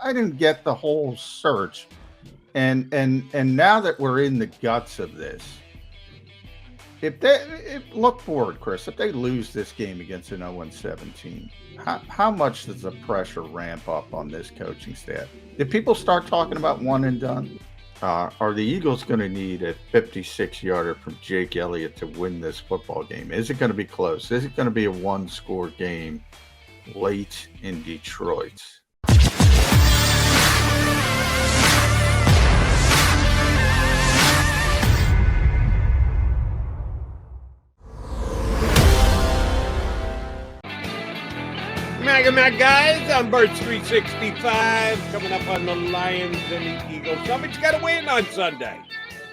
I didn't get the whole search, and now that we're in the guts of this, look forward, Chris, if they lose this game against an 0-17, how much does the pressure ramp up on this coaching staff? Did people start talking about one and done? Are the Eagles going to need a 56-yarder from Jake Elliott to win this football game? Is it going to be close? Is it going to be a one-score game late in Detroit? Mag guys, I'm Birds 365, coming up on the Lions and the Eagles Summit. You got to win on Sunday.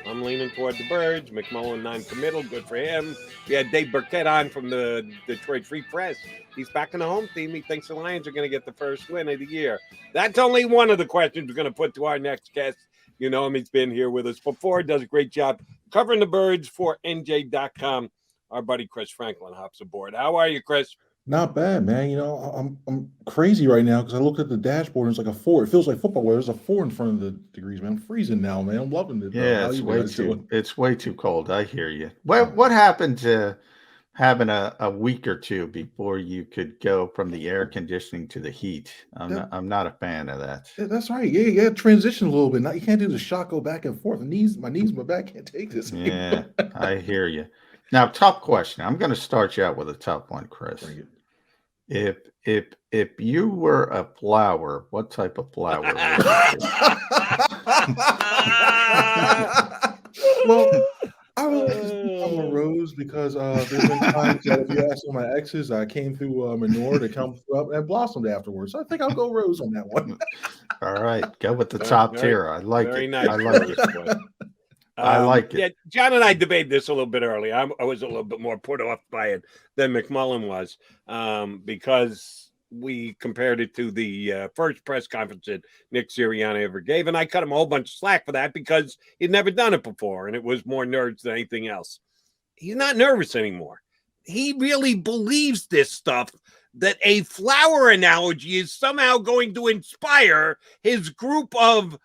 I'm leaning toward the Birds. McMullen non-committal, good for him. We had Dave Burkett on from the Detroit Free Press. He's back in the home team. He thinks the Lions are going to get the first win of the year. That's only one of the questions we're going to put to our next guest. You know him, he's been here with us before, does a great job covering the Birds for NJ.com. Our buddy Chris Franklin hops aboard. How are you, Chris? Not bad, man. You know, I'm crazy right now because I looked at the dashboard and it's like a 4. It feels like football weather. There's a 4 in front of the degrees, man. I'm freezing now, man. I'm loving it. Yeah, it's way too cold. I hear you. What happened to having a week or two before you could go from the air conditioning to the heat? I'm not a fan of that. That's right. Yeah, you got to transition a little bit. Now you can't do the shock go back and forth. My knees, my back can't take this. Yeah, I hear you. Now, tough question. I'm going to start you out with a tough one, Chris. If you were a flower, what type of flower would you be? Well, I really I'm a rose because there's been times that if you ask some of my exes, I came through manure to come up and blossomed afterwards. So I think I'll go rose on that one. All right, go with the top tier. I like it. Nice. I like it. I like it. Yeah, John and I debated this a little bit earlier. I was a little bit more put off by it than McMullen was because we compared it to the first press conference that Nick Sirianni ever gave, and I cut him a whole bunch of slack for that because he'd never done it before, and it was more nerves than anything else. He's not nervous anymore. He really believes this stuff, that a flower analogy is somehow going to inspire his group of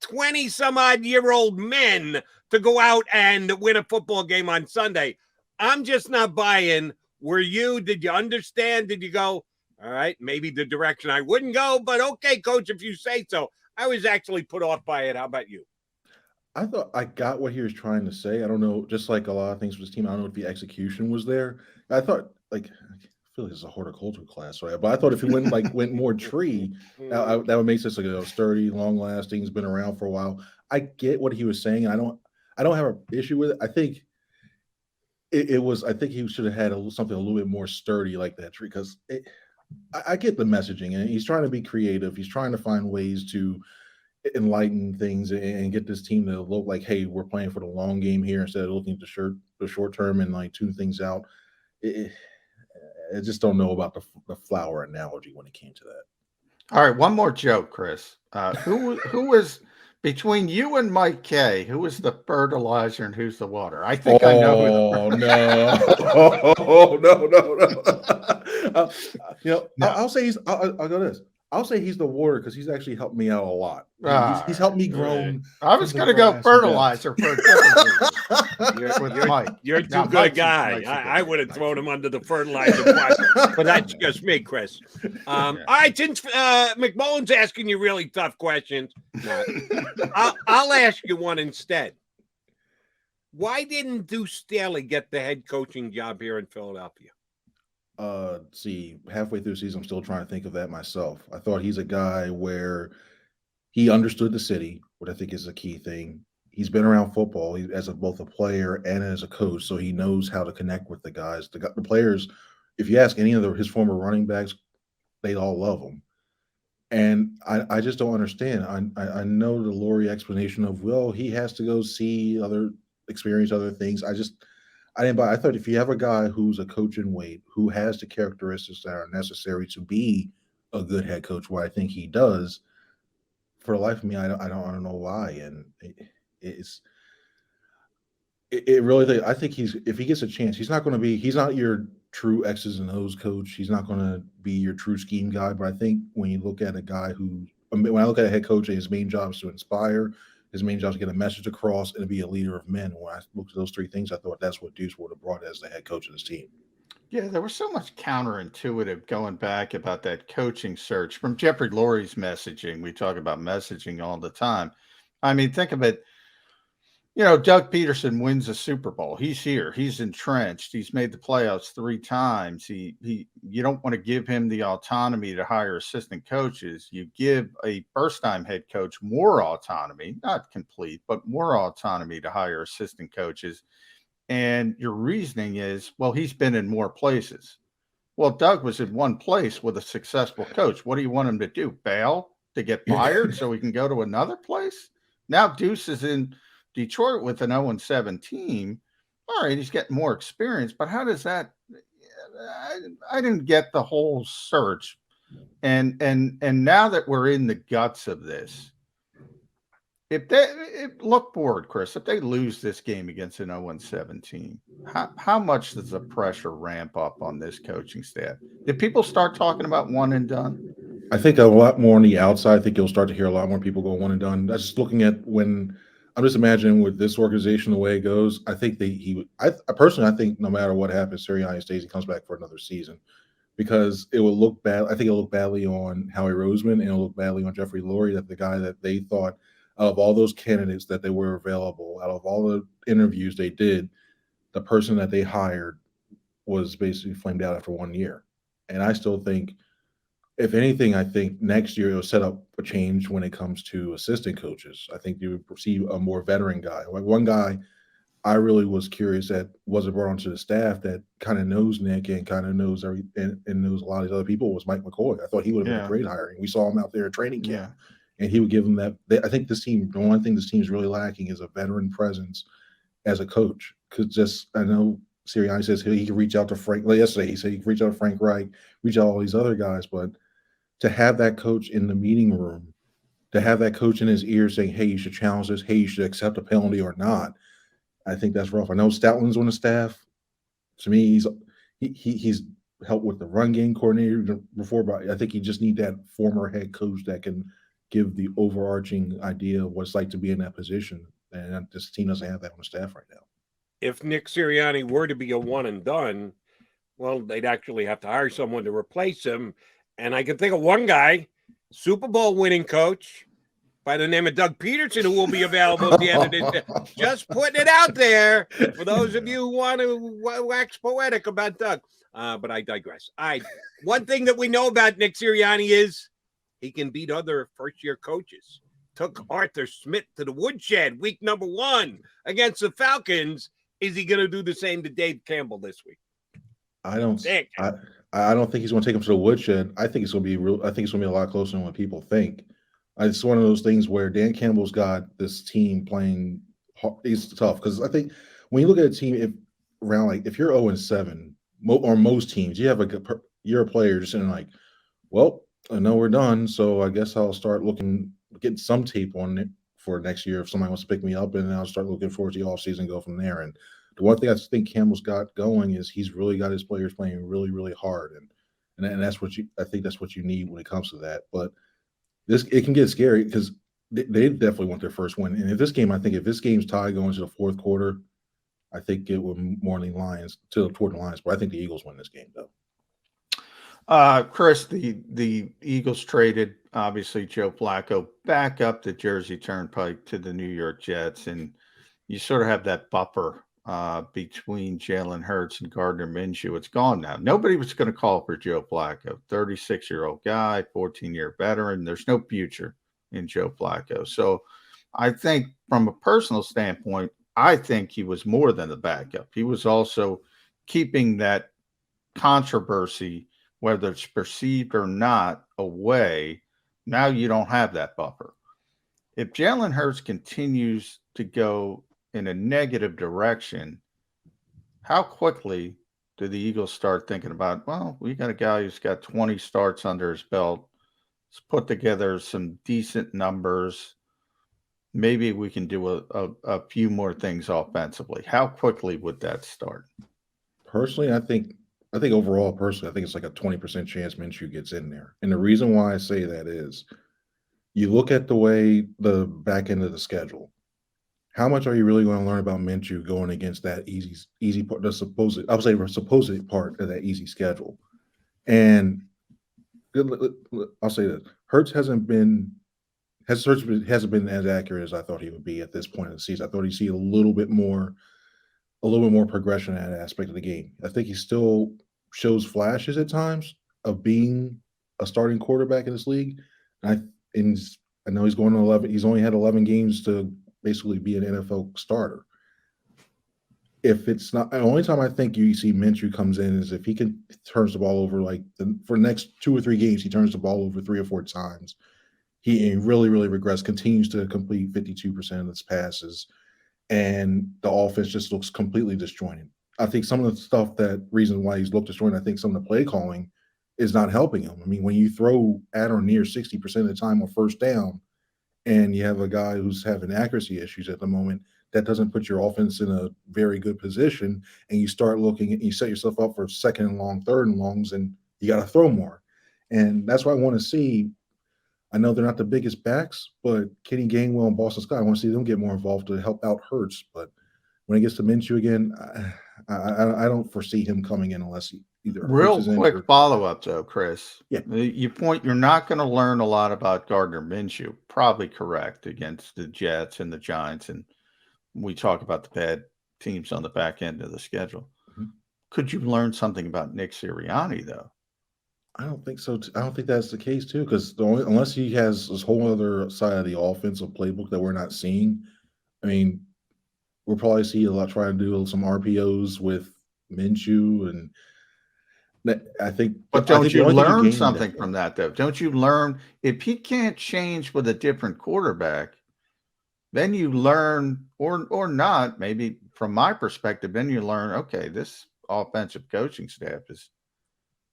20-some-odd-year-old men to go out and win a football game on Sunday. I'm just not buying. Were you? Did you understand? Did you go, all right, maybe the direction I wouldn't go, but okay, coach, if you say so. I was actually put off by it. How about you? I thought I got what he was trying to say. I don't know, just like a lot of things with this team, I don't know if the execution was there. I thought, like, I feel like this is a horticulture class, right? But I thought if he went more tree, that would make sense. Like, sturdy, long lasting, has been around for a while. I get what he was saying, and I don't have an issue with it. I think it was. I think he should have had something a little bit more sturdy like that tree, because I get the messaging, and he's trying to be creative. He's trying to find ways to enlighten things and get this team to look like, hey, we're playing for the long game here instead of looking at the short term and like tune things out. I just don't know about the flower analogy when it came to that. All right, one more joke, Chris. Who was between you and Mike K? Who was the fertilizer and who's the water? I think I know. Oh no! Oh no! I'll say I'll go this. I'll say he's the water because he's actually helped me out a lot. He's helped me grow. I was going to go fertilizer for a different reason. You're too good a guy. I would have thrown him under the fertilizer bus, but that's just me, Chris. All right, since McMullen's asking you really tough questions, I'll ask you one instead. Why didn't Deuce Staley get the head coaching job here in Philadelphia? See, halfway through the season, I'm still trying to think of that myself. I thought he's a guy where he understood the city, what I think is a key thing. He's been around football as both a player and as a coach, so he knows how to connect with the guys. The players, if you ask any of his former running backs, they all love him. And I just don't understand. I know the Laurie explanation of, well, he has to go experience other things. I didn't buy. I thought if you have a guy who's a coach in wait, who has the characteristics that are necessary to be a good head coach, what I think he does, for the life of me, I don't know why. And it really, I think if he gets a chance, he's not your true X's and O's coach. He's not going to be your true scheme guy. But I think when you look at a guy who, when I look at a head coach, his main job is to inspire. His main job is to get a message across and to be a leader of men. When I looked at those three things, I thought that's what Deuce would have brought as the head coach of this team. Yeah, there was so much counterintuitive going back about that coaching search from Jeffrey Lurie's messaging. We talk about messaging all the time. I mean, think of it. Doug Peterson wins a Super Bowl. He's here. He's entrenched. He's made the playoffs 3 times. You don't want to give him the autonomy to hire assistant coaches. You give a first-time head coach more autonomy, not complete, but more autonomy to hire assistant coaches. And your reasoning is, well, he's been in more places. Well, Doug was in one place with a successful coach. What do you want him to do? Bail to get fired so he can go to another place? Now Deuce is in Detroit with an 0-7 team. All right, he's getting more experience, but how does that? I didn't get the whole search, and now that we're in the guts of this, look forward, Chris, if they lose this game against an 0-7 team, how much does the pressure ramp up on this coaching staff? Did people start talking about one and done? I think a lot more on the outside. I think you'll start to hear a lot more people go one and done. That's just looking at when I'm just imagining with this organization the way it goes. I think I personally, I think no matter what happens, Sirianni stays. He comes back for another season because it will look bad. I think it'll look badly on Howie Roseman and it'll look badly on Jeffrey Lurie, that the guy that they thought out of all those candidates that they were available, out of all the interviews they did, the person that they hired was basically flamed out after 1 year. And I still think, if anything, I think next year it'll set up a change when it comes to assistant coaches. I think you would see a more veteran guy. Like one guy I really was curious that wasn't brought onto the staff that kind of knows Nick and kind of knows and knows a lot of these other people was Mike McCoy. I thought he would have been a great hiring. We saw him out there at training camp. And he would give them that. I think this team, the one thing this team is really lacking is a veteran presence as a coach. Because I know Sirianni says he can reach out to Frank. Like yesterday, he said he can reach out to Frank Reich, reach out to all these other guys. But to have that coach in the meeting room, to have that coach in his ear saying, hey, you should challenge this. Hey, you should accept a penalty or not. I think that's rough. I know Stoutland's on the staff. To me, he's helped with the run game coordinator before, but I think you just need that former head coach that can give the overarching idea of what it's like to be in that position. And this team doesn't have that on the staff right now. If Nick Sirianni were to be a one and done, well, they'd actually have to hire someone to replace him. And I can think of one guy, Super Bowl winning coach by the name of Doug Peterson, who will be available at the end of this year. Just putting it out there for those of you who want to wax poetic about Doug. But I digress. One thing that we know about Nick Sirianni is he can beat other first-year coaches. Took Arthur Smith to the woodshed week number 1 against the Falcons. Is he going to do the same to Dave Campbell this week? I don't think he's going to take him to the woodshed. I think it's going to be real. I think it's going to be a lot closer than what people think. It's one of those things where Dan Campbell's got this team playing. It's tough because I think when you look at a team, if you're 0-7, or most teams, you're a player just sitting like, well, I know we're done, so I guess I'll start getting some tape on it for next year if somebody wants to pick me up, and then I'll start looking forward to the offseason and go from there. And the one thing I think Campbell's got going is he's really got his players playing really, really hard, and that's what I think that's what you need when it comes to that. But it can get scary because they definitely want their first win. And if this game's tied going to the fourth quarter, I think it would more toward the Lions. But I think the Eagles win this game though. Chris, the Eagles traded obviously Joe Flacco back up the Jersey Turnpike to the New York Jets, and you sort of have that buffer between Jalen Hurts and Gardner Minshew. It's gone now. Nobody was going to call for Joe Flacco, 36-year-old guy, 14-year veteran. There's no future in Joe Flacco. So I think from a personal standpoint, I think he was more than the backup. He was also keeping that controversy, whether it's perceived or not, away. Now you don't have that buffer. If Jalen Hurts continues to go in a negative direction, how quickly do the Eagles start thinking about, well, we got a guy who's got 20 starts under his belt. Let's put together some decent numbers. Maybe we can do a few more things offensively. How quickly would that start? Personally, I think I think overall, personally, I think it's like a 20% chance Minshew gets in there. And the reason why I say that is you look at the way the back end of the schedule. How much are you really going to learn about Minshew going against that easy part, the supposed, I would say, supposed part of that easy schedule? And I'll say that Hurts hasn't been as accurate as I thought he would be at this point in the season. I thought he'd see a little bit more progression in that aspect of the game. I think he still shows flashes at times of being a starting quarterback in this league. And I know he's going to 11. He's only had 11 games to basically be an NFL starter. If it's not, the only time I think you see Minshew comes in is if he turns the ball over for the next 2 or 3 games, he turns the ball over 3 or 4 times. He really, really regrets, continues to complete 52% of his passes, and the offense just looks completely disjointed. I think some of the stuff reason why he's looked disjointed, I think some of the play calling is not helping him. I mean, when you throw at or near 60% of the time on first down, and you have a guy who's having accuracy issues at the moment, that doesn't put your offense in a very good position. And you start you set yourself up for second and long, third and longs, and you got to throw more. And that's what I want to see. I know they're not the biggest backs, but Kenny Gainwell and Boston Scott, I want to see them get more involved to help out Hurts. But when it gets to Minshew again, I don't foresee him coming in unless he either real quick follow-up though, Chris. Yeah, you're not going to learn a lot about Gardner Minshew. Probably correct against the Jets and the Giants, and we talk about the bad teams on the back end of the schedule. Mm-hmm. Could you learn something about Nick Sirianni though? I don't think so. I don't think that's the case too, because unless he has this whole other side of the offensive playbook that we're not seeing, I mean, we'll probably see a lot try to do some RPOs with Minshew, and I think. But don't you learn something from that though? Don't you learn if he can't change with a different quarterback? Then you learn, or not, maybe from my perspective, then you learn, okay, this offensive coaching staff is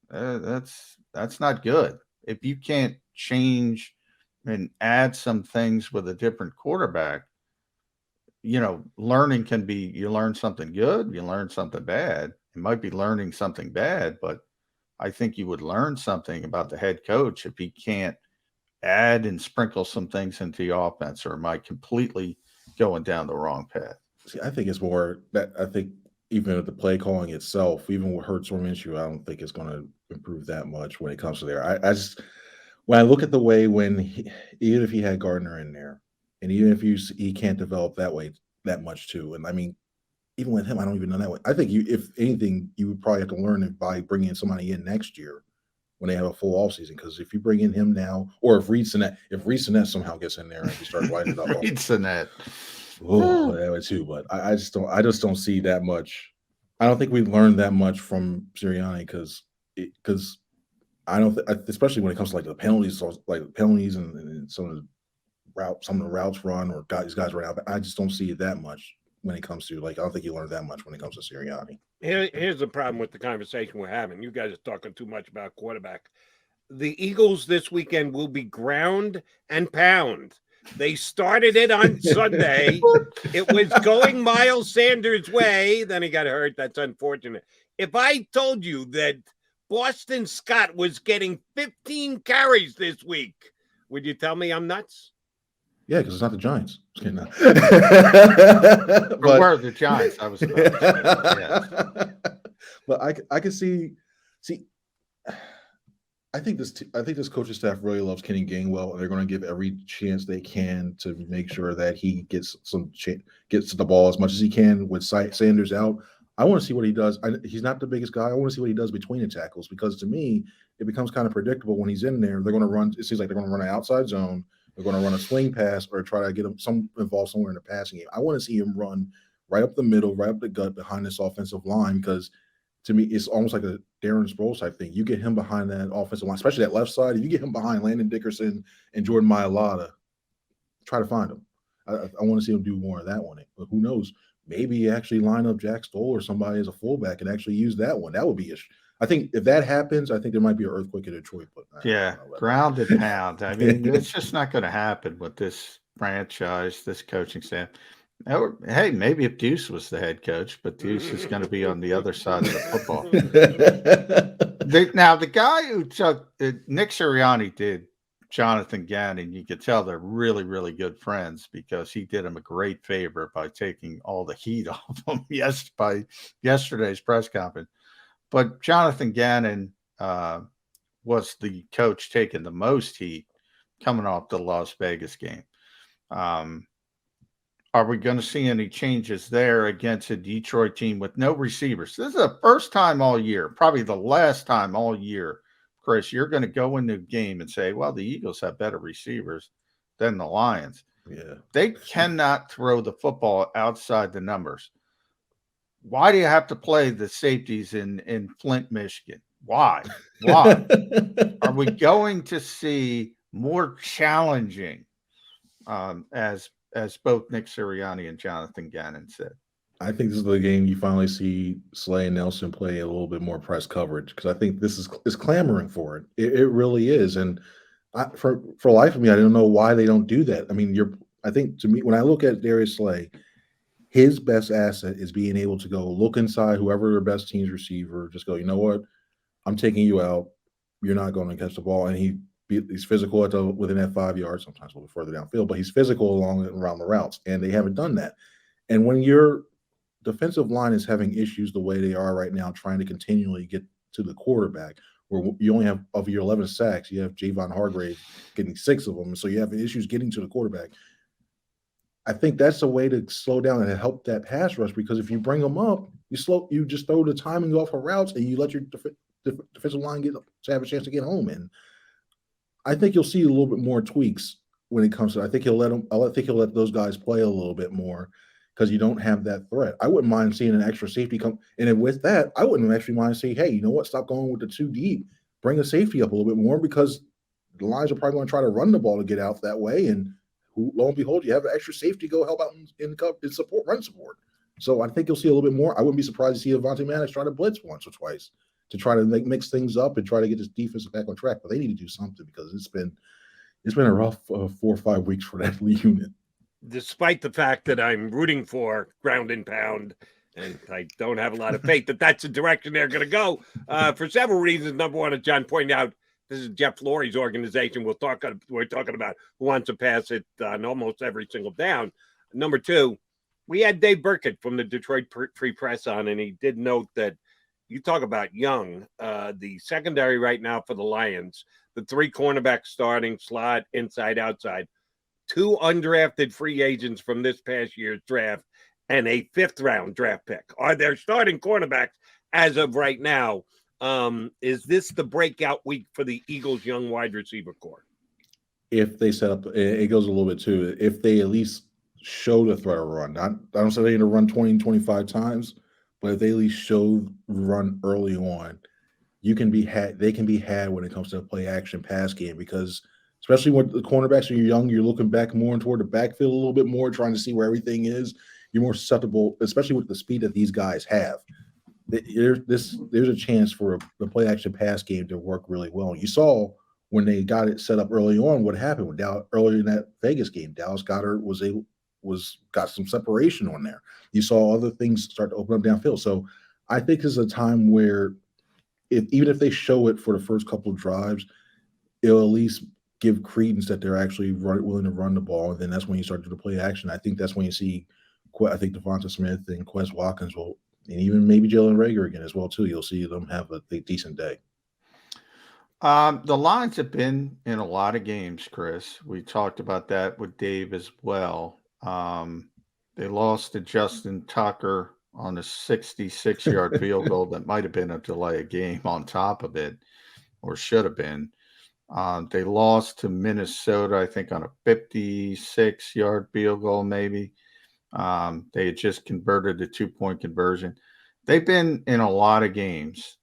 that's not good. If you can't change and add some things with a different quarterback, learning can be, you learn something good, you learn something bad. You might be learning something bad, but I think you would learn something about the head coach if he can't add and sprinkle some things into the offense, or am I completely going down the wrong path? See, I think it's more that I think even with the play calling itself, even with Hurts or Minshew, I don't think it's going to improve that much when it comes to there. I just, when I look at the way even if he had Gardner in there, and even if he can't develop that much too, and I mean, even with him, I don't even know that way. I think if anything, you would probably have to learn it by bringing somebody in next year when they have a full offseason. Because if you bring in him now, or if Reed Sinnett somehow gets in there and he starts lighting it up, Reed Sinnett. Oh, that way too. But I just don't see that much. I don't think we learned that much from Sirianni because I don't especially when it comes to like the penalties, and some of the routes run or these guys run out. But I just don't see it that much when it comes to I don't think you learned that much when it comes to Sirianni. Here's the problem with the conversation we're having. You guys are talking too much about quarterback. The Eagles this weekend will be ground and pound. They started it on Sunday. It was going Miles Sanders' way. Then he got hurt. That's unfortunate. If I told you that Boston Scott was getting 15 carries this week, would you tell me I'm nuts? Yeah, because it's not the Giants. But where are the Giants? I was about to say, yes. But I can see. I think this coaching staff really loves Kenny Gainwell, and they're going to give every chance they can to make sure that he gets gets to the ball as much as he can with Sanders out. I want to see what he does. He's not the biggest guy. I want to see what he does between the tackles, because to me, it becomes kind of predictable when he's in there. They're going to run. It seems like they're going to run an outside zone. They're going to run a swing pass or try to get him involved somewhere in the passing game. I want to see him run right up the middle, right up the gut behind this offensive line, because to me, it's almost like a Darren Sproles type thing. You get him behind that offensive line, especially that left side. If you get him behind Landon Dickerson and Jordan Mailata, try to find him. I want to see him do more of that one. But who knows? Maybe actually line up Jack Stoll or somebody as a fullback and actually use that one. That would be I think if that happens, I think there might be an earthquake in Detroit. But ground and pound. I mean, it's just not going to happen with this franchise, this coaching staff. Hey, maybe if Deuce was the head coach, but Deuce is going to be on the other side of the football. Now, the guy who took Nick Sirianni did Jonathan Gannon. You could tell they're really, really good friends because he did him a great favor by taking all the heat off him by yesterday's press conference. But Jonathan Gannon was the coach taking the most heat coming off the Las Vegas game. Are we going to see any changes there against a Detroit team with no receivers? This is the first time all year, probably the last time all year, Chris, you're going to go into a game and say, well, the Eagles have better receivers than the Lions. Yeah. They cannot throw the football outside the numbers. Why do you have to play the safeties in Flint, Michigan? Why? Are we going to see more challenging as both Nick Sirianni and Jonathan Gannon said? I think this is the game you finally see Slay and Nelson play a little bit more press coverage because I think this is clamoring for it. It really is, and for life of me, I don't know why they don't do that. I mean, I think to me, when I look at Darius Slay, his best asset is being able to go look inside whoever their best team's receiver, just go, you know what, I'm taking you out. You're not going to catch the ball, and he's physical within that 5 yards, sometimes a little further downfield, but he's physical along and around the routes, and they haven't done that. And when your defensive line is having issues the way they are right now, trying to continually get to the quarterback, where you only have, of your 11 sacks, you have Javon Hargrave getting 6 of them, and so you have issues getting to the quarterback. I think that's a way to slow down and help that pass rush, because if you bring them up, you just throw the timing off of routes and you let your defensive line to have a chance to get home. And I think you'll see a little bit more tweaks when it comes to. I think he'll let those guys play a little bit more because you don't have that threat. I wouldn't mind seeing an extra safety come, and then with that, I wouldn't actually mind saying, hey, you know what? Stop going with the 2 deep. Bring the safety up a little bit more because the Lions are probably going to try to run the ball to get out that way. And lo and behold, you have an extra safety go help out in support, run support. So I think you'll see a little bit more. I wouldn't be surprised to see Avonte Maddox try to blitz once or twice to try to mix things up and try to get this defense back on track. But they need to do something because it's been a rough 4 or 5 weeks for that unit. Despite the fact that I'm rooting for ground and pound, and I don't have a lot of faith that that's the direction they're going to go for several reasons. Number one, as John pointed out, this is Jeff Florey's organization. We're talking about who wants to pass it on almost every single down. Number two, we had Dave Burkett from the Detroit Free Press on, and he did note that you talk about young, the secondary right now for the Lions, the 3 cornerbacks starting, slot, inside, outside, 2 undrafted free agents from this past year's draft, and a 5th-round draft pick are their starting cornerbacks as of right now. Is this the breakout week for the Eagles' young wide receiver core? If they set up, it goes a little bit too. If they at least show the threat of run, I don't say they need to run 20, 25 times, but if they at least show run early on, they can be had when it comes to the play action pass game, because especially when the cornerbacks, when you're young, you're looking back more toward the backfield a little bit more, trying to see where everything is. You're more susceptible, especially with the speed that these guys have. There's a chance for the play action pass game to work really well. You saw when they got it set up early on what happened with earlier in that Vegas game. Dallas Goedert got some separation on there. You saw other things start to open up downfield. So I think this is a time where even if they show it for the first couple of drives, it'll at least give credence that they're actually willing to run the ball. And then that's when you start to do the play action. I think that's when you see, I think Devonta Smith and Quez Watkins will, and even maybe Jalen Reagor again as well too. You'll see them have a decent day. The Lions have been in a lot of games, Chris. We talked about that with Dave as well. They lost to Justin Tucker on a 66-yard field goal that might have been a delay of game on top of it, or should have been. They lost to Minnesota, I think, on a 56-yard field goal, maybe. They had just converted a 2-point conversion. They've been in a lot of games.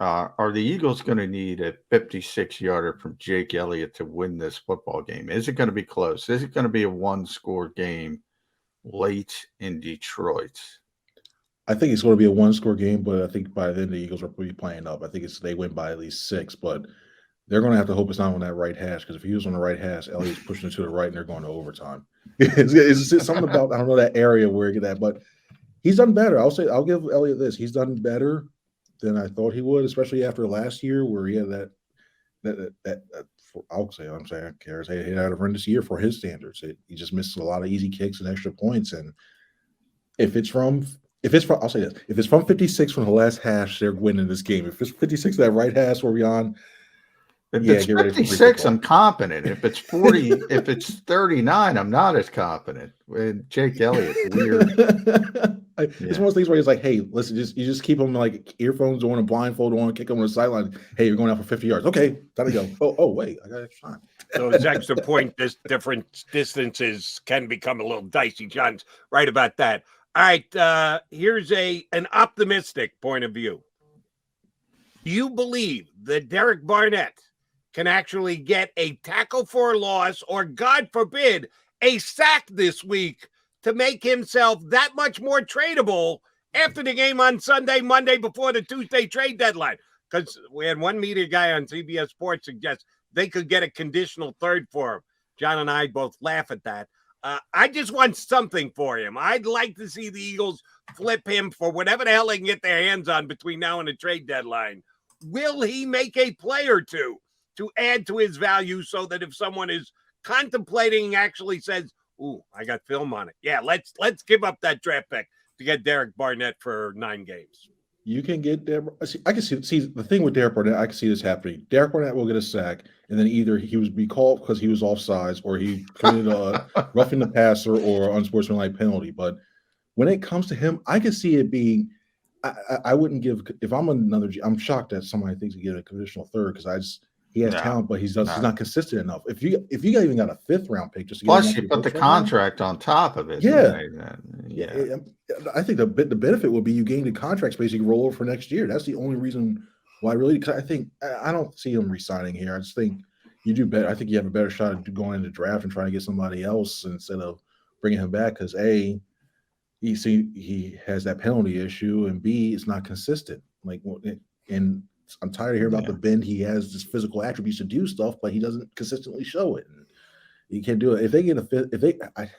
Are the Eagles going to need a 56-yarder from Jake Elliott to win this football game? Is it going to be close? Is it going to be a 1-score game late in Detroit? I think it's going to be a 1-score game, but I think by then the Eagles are probably playing up. I think they win by at least 6, but They're going to have to hope it's not on that right hash, because if he was on the right hash, Elliott's pushing it to the right and they're going to overtime. It's something about, I don't know, that area where you get that, but he's done better. I'll give Elliott this. He's done better than I thought he would, especially after last year where he had I'll say, I'm saying, cares. He had a horrendous year for his standards. He just missed a lot of easy kicks and extra points. And I'll say this, if it's from 56 from the last hash, they're winning this game. If it's 56 that right hash where we're on, if it's 56, I'm confident. If it's 40, if it's 39, I'm not as confident. With Jake Elliott, weird. It's one of those things where he's like, "Hey, listen, you just keep them like earphones on, a blindfold on, kick them on the sideline. Hey, you're going out for 50 yards. Okay, time to go. Oh, wait, I got extra time." Those extra point different distances can become a little dicey. John's right about that. All right, here's an optimistic point of view. Do you believe that Derek Barnett can actually get a tackle for a loss, or God forbid, a sack this week to make himself that much more tradable after the game on Sunday, Monday, before the Tuesday trade deadline? Because we had one media guy on CBS Sports suggest they could get a conditional third for him. John and I both laugh at that. I just want something for him. I'd like to see the Eagles flip him for whatever the hell they can get their hands on between now and the trade deadline. Will he make a play or two to add to his value so that if someone is contemplating, actually says, "Ooh, I got film on it. Yeah, let's give up that draft pick to get Derek Barnett for 9 games." You can get Derek. I can see the thing with Derek Barnett. I can see this happening. Derek Barnett will get a sack, and then either he was be called because he was offsides, or he committed a roughing the passer or unsportsmanlike penalty. But when it comes to him, I can see it being. I wouldn't give, if I'm another. I'm shocked that somebody thinks he get a conditional third, because he has talent, but he's not consistent enough. If you even got a 5th round pick, just to plus you put the contract on top of it. Yeah. I think the benefit would be you gain the contract space you can roll over for next year. That's the only reason why, really, because I don't see him resigning here. I just think you do better. I think you have a better shot at going into the draft and trying to get somebody else instead of bringing him back, because A, he has that penalty issue, and B, it's not consistent. And I'm tired of hearing about the bend. He has this physical attributes to do stuff, but he doesn't consistently show it. And he can't do it. If they get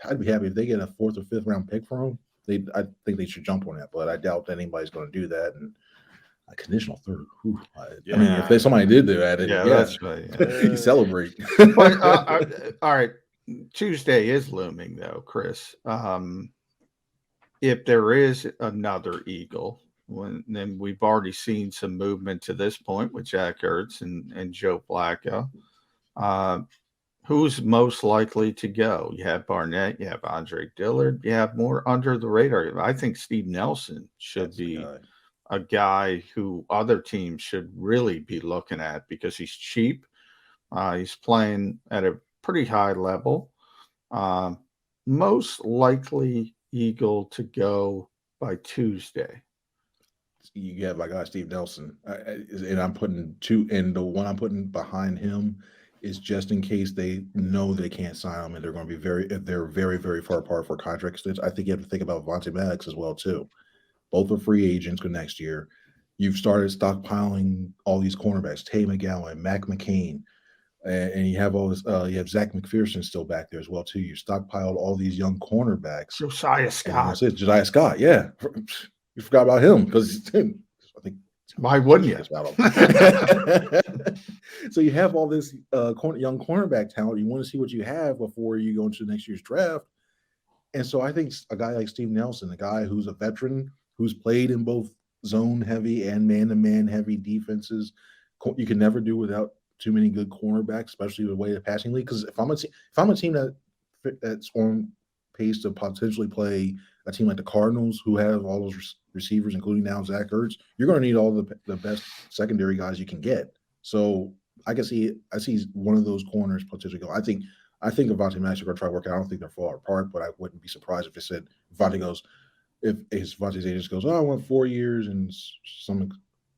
I'd be happy if they get a 4th or 5th round pick for him. I think they should jump on that, but I doubt that anybody's going to do that. And a conditional third. I mean, if somebody did do that, that's right. You celebrate. But, all right, Tuesday is looming, though, Chris. If there is another Eagle, then we've already seen some movement to this point with Jack Ertz and Joe Flacco. Who's most likely to go? You have Barnett, you have Andre Dillard, you have more under the radar. I think Steve Nelson should be a guy who other teams should really be looking at, because he's cheap. He's playing at a pretty high level. Most likely Eagle to go by Tuesday. You have my guy Steve Nelson, and I'm putting 2, and the one I'm putting behind him is just in case they know they can't sign him, and they're going to be they're very, very far apart for contract extensions. I think you have to think about Vontae Maddox as well too. Both are free agents for next year. You've started stockpiling all these cornerbacks: Tay McGowan, Mac McCain, and you have all this. You have Zach McPherson still back there as well too. You stockpiled all these young cornerbacks. Josiah Scott. Josiah Scott, yeah. You forgot about him because I think. Why wouldn't you? So you have all this young cornerback talent. You want to see what you have before you go into next year's draft. And so I think a guy like Steve Nelson, a guy who's a veteran, who's played in both zone heavy and man-to-man heavy defenses, you can never do without too many good cornerbacks, especially the way the passing league. Because if I'm a team that's on pace to potentially play a team like the Cardinals, who have all those receivers, including now Zach Ertz, you're going to need all the best secondary guys you can get. So I see one of those corners potentially go. I think if Vontae Maddox are going to try to work out. I don't think they're far apart, but I wouldn't be surprised if it said if Vontae's agent goes, I want 4 years and some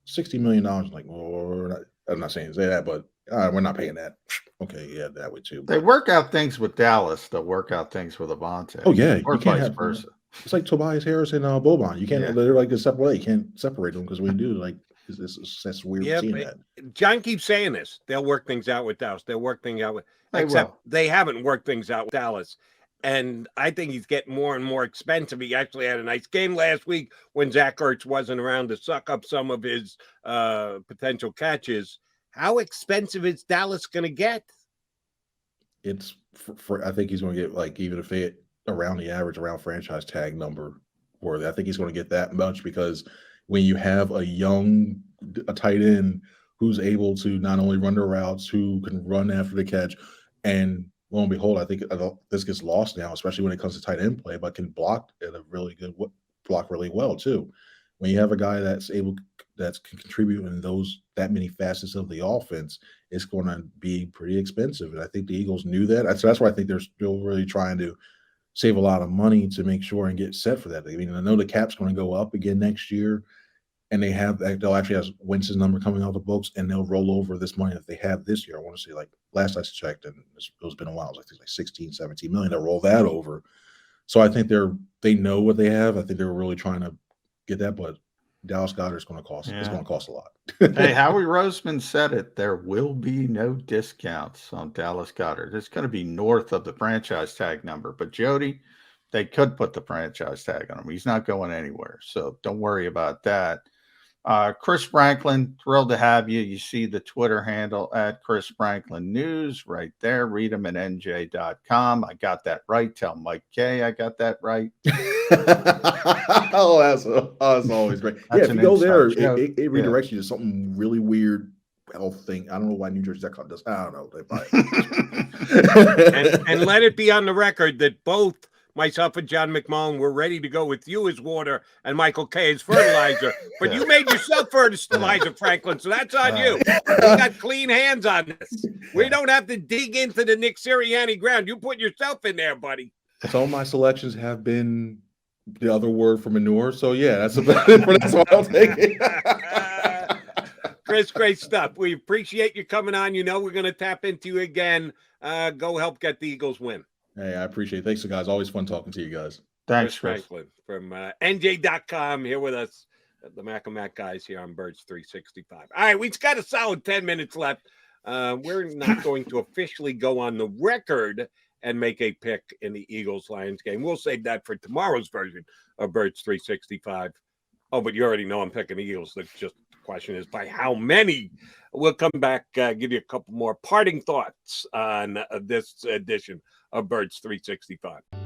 $60 million. Like, well, I'm not saying say that, but we're not paying that. Okay, yeah, that way too. They work out things with Dallas. They'll work out things with Avante. Oh yeah, or vice versa. It's like Tobias Harris and Boban. You can't. They're like a separate. You can't separate them because we do. Like That's weird Yeah, seeing but that. John keeps saying this. They'll work things out with Dallas. They'll work things out with, except they haven't worked things out with Dallas. And I think he's getting more and more expensive. He actually had a nice game last week when Zach Ertz wasn't around to suck up some of his potential catches. How expensive is Dallas going to get? It's for I think he's going to get, like, even if they around the average, around franchise tag number worthy. I think he's going to get that much because when you have a tight end who's able to not only run the routes, who can run after the catch, and lo and behold, I think this gets lost now, especially when it comes to tight end play, but can block at a really good block really well too. When you have a guy that can contribute in that many facets of the offense, it's going to be pretty expensive. And I think the Eagles knew that. So that's why I think they're still really trying to save a lot of money to make sure and get set for that. I mean, I know the cap's going to go up again next year, and they'll actually have Wentz's number coming out of the books, and they'll roll over this money that they have this year. I want to say, like, last I checked, and it's been a while, it was like 16, 17 million. They'll roll that over. So I think they know what they have. I think they're really trying to get that, but Dallas Goedert's going to cost. Yeah. It's going to cost a lot. Hey, Howie Roseman said it. There will be no discounts on Dallas Goedert. It's going to be north of the franchise tag number. But Jody, they could put the franchise tag on him. He's not going anywhere, so don't worry about that. Chris Franklin, thrilled to have you. You see the Twitter handle at Chris Franklin News right there. Read them at nj.com. I got that right. Tell Mike K I got that right. That's always great. If you go there, it redirects you to something really weird health thing. I don't know why New Jersey Tech does. I don't know. They buy it. and let it be on the record that both myself and John McMullen were ready to go with you as water and Michael K as fertilizer. But you made yourself fertilizer, Franklin, so that's on you. We got clean hands on this. We don't have to dig into the Nick Sirianni ground. You put yourself in there, buddy. Some of my selections have been the other word for manure. So, yeah, that's about it. That's what I'll take it. Chris, great stuff. We appreciate you coming on. You know we're going to tap into you again. Go help get the Eagles win. Hey, I appreciate it. Thanks, guys. Always fun talking to you guys. Thanks, Chris Franklin from NJ.com here with us, the Mac and Mac guys here on Birds 365. All right, we've got a solid 10 minutes left. We're not going to officially go on the record and make a pick in the Eagles-Lions game. We'll save that for tomorrow's version of Birds 365. Oh, but you already know I'm picking the Eagles. The question is by how many. We'll come back, give you a couple more parting thoughts on this edition of Birds 365.